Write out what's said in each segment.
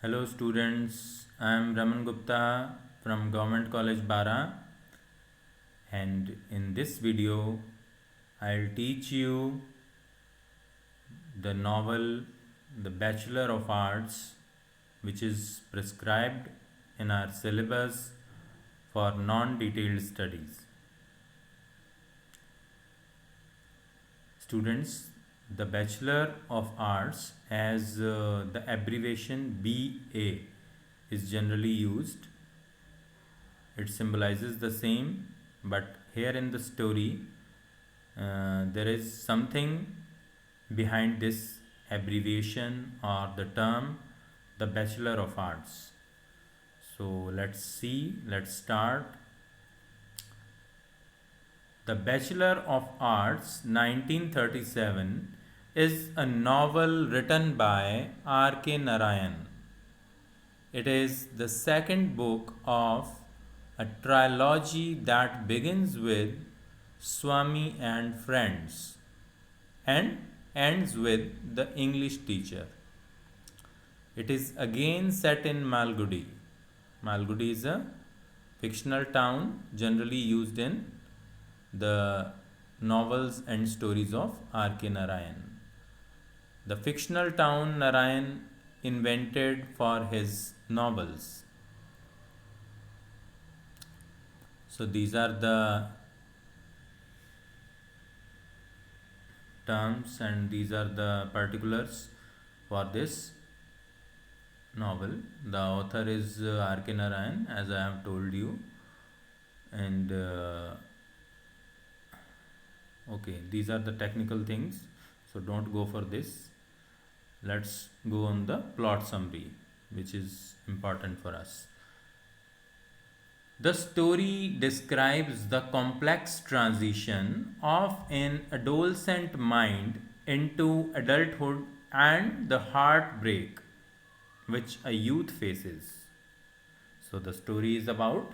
Hello students, I am Raman Gupta from Government College Bara, and in this video I'll teach you the novel The Bachelor of Arts, which is prescribed in our syllabus for non-detailed studies. Students, the Bachelor of Arts, as the abbreviation BA is generally used. It symbolizes the same, but here in the story there is something behind this abbreviation or the term, the Bachelor of Arts. So let's start. The Bachelor of Arts 1937 is a novel written by R.K. Narayan. It is the second book of a trilogy that begins with Swami and Friends and ends with the English teacher. It is again set in Malgudi. Malgudi is a fictional town generally used in the novels and stories of R.K. Narayan. The fictional town Narayan invented for his novels. So these are the terms and these are the particulars for this novel. The author is R.K. Narayan, as I have told you, and okay, these are the technical things, so don't go for this. Let's go on the plot summary, which is important for us. The story describes the complex transition of an adolescent mind into adulthood and the heartbreak which a youth faces. So, the story is about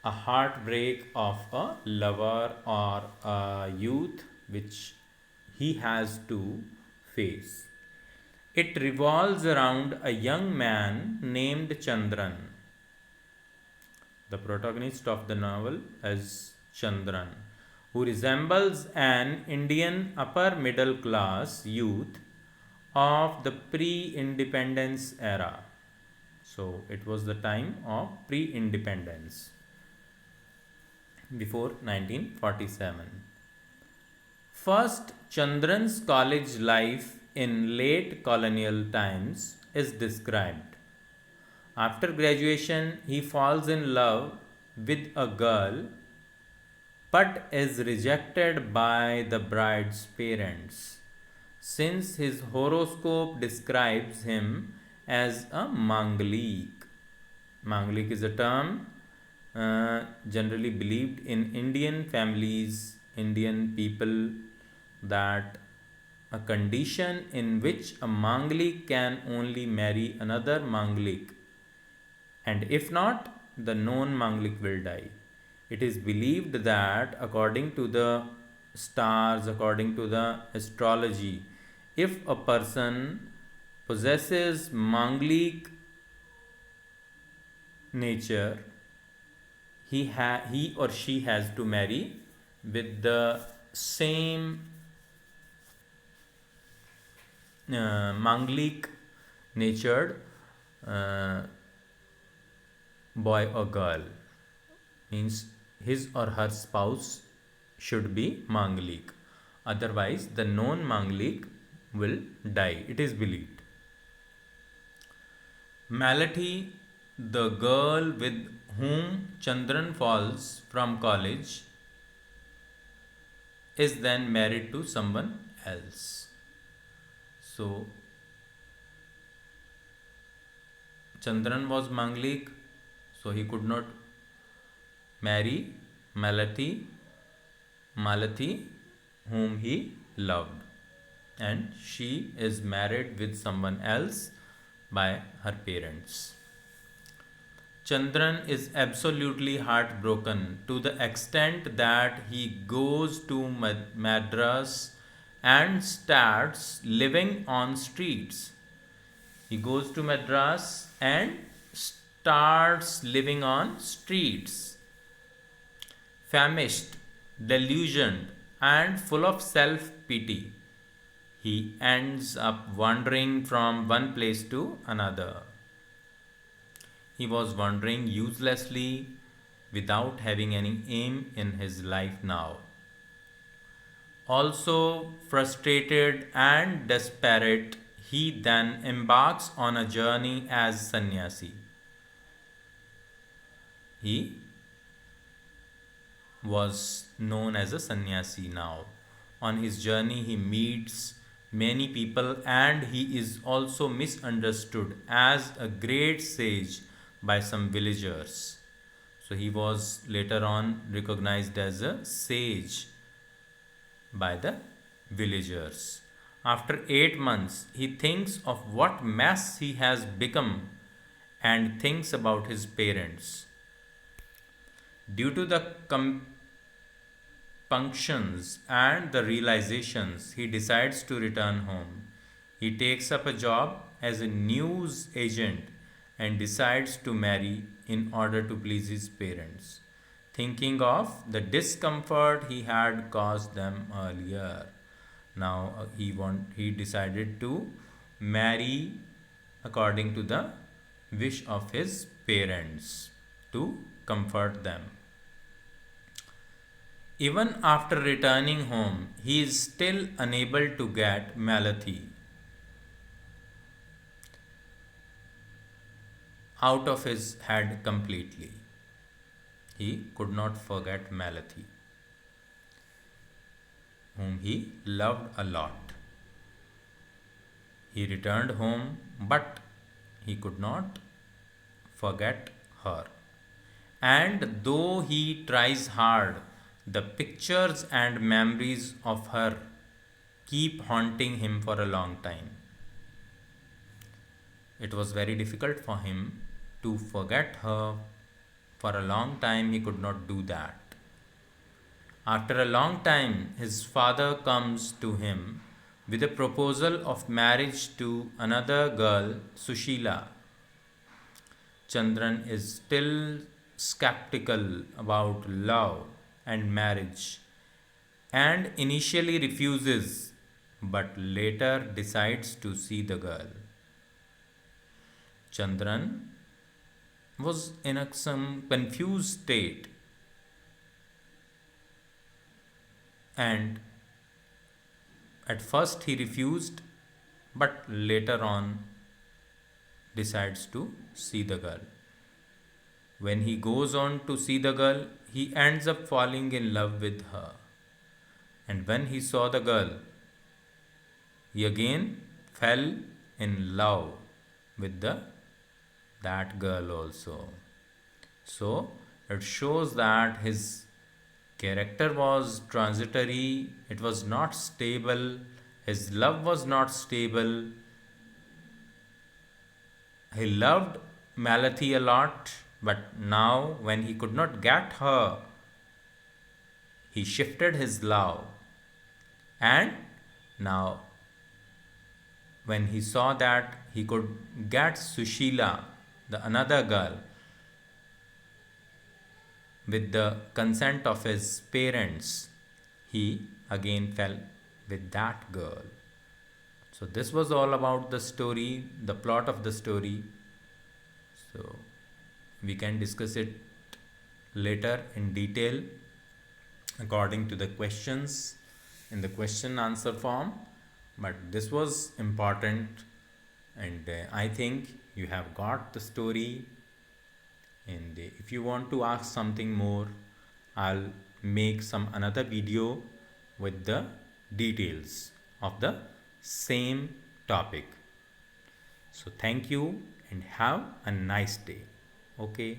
a heartbreak of a lover or a youth which he has to face. It revolves around a young man named Chandran. The protagonist of the novel is Chandran, who resembles an Indian upper middle class youth of the pre independence era. So it was the time of pre independence before 1947. First, Chandran's college life in late colonial times is described. After graduation, he falls in love with a girl but is rejected by the bride's parents since his horoscope describes him as a Mangalik. Mangalik is a term generally believed in Indian families, Indian people, that a condition in which a Manglik can only marry another Manglik, and if not, the known Manglik will die. It is believed that according to the stars, according to the astrology, if a person possesses Manglik nature, he or she has to marry with the same Manglik natured boy or girl. Means his or her spouse should be Manglik. Otherwise, the known Manglik will die. It is believed. Malathi, the girl with whom Chandran falls from college, is then married to someone else. So, Chandran was Manglik, so he could not marry Malathi, whom he loved, and she is married with someone else by her parents. Chandran is absolutely heartbroken to the extent that he goes to Madras and starts living on streets. He goes to Madras and starts living on streets. Famished, delusioned, and full of self pity, he ends up wandering from one place to another. He was wandering uselessly without having any aim in his life now. Also frustrated and desperate, he then embarks on a journey as sannyasi. He was known as a sannyasi now. On his journey, he meets many people and he is also misunderstood as a great sage by some villagers. So, he was later on recognized as a sage by the villagers. After 8 months, he thinks of what mess he has become and thinks about his parents. Due to the compunctions and the realizations, he decides to return home. He takes up a job as a news agent and decides to marry in order to please his parents, thinking of the discomfort he had caused them earlier. Now he decided to marry according to the wish of his parents to comfort them. Even after returning home, he is still unable to get Malathi out of his head completely. He could not forget Malathi, whom he loved a lot. He returned home, but he could not forget her. And though he tries hard, the pictures and memories of her keep haunting him for a long time. It was very difficult for him to forget her. For a long time, he could not do that. After a long time, his father comes to him with a proposal of marriage to another girl, Sushila. Chandran is still skeptical about love and marriage and initially refuses but later decides to see the girl. Chandran was in some confused state and at first he refused but later on decides to see the girl. When he goes on to see the girl, he ends up falling in love with her. And when he saw the girl, he again fell in love with that girl also. So it shows that his character was transitory, it was not stable, his love was not stable. He loved Malathi a lot, but now when he could not get her, he shifted his love. And now, when he saw that he could get Sushila, the another girl, with the consent of his parents, he again fell with that girl. So, this was all about the story, the plot of the story. So, we can discuss it later in detail according to the questions in the question answer form. But this was important, and I think you have got the story. And if you want to ask something more, I'll make some another video with the details of the same topic. So thank you and have a nice day. Okay.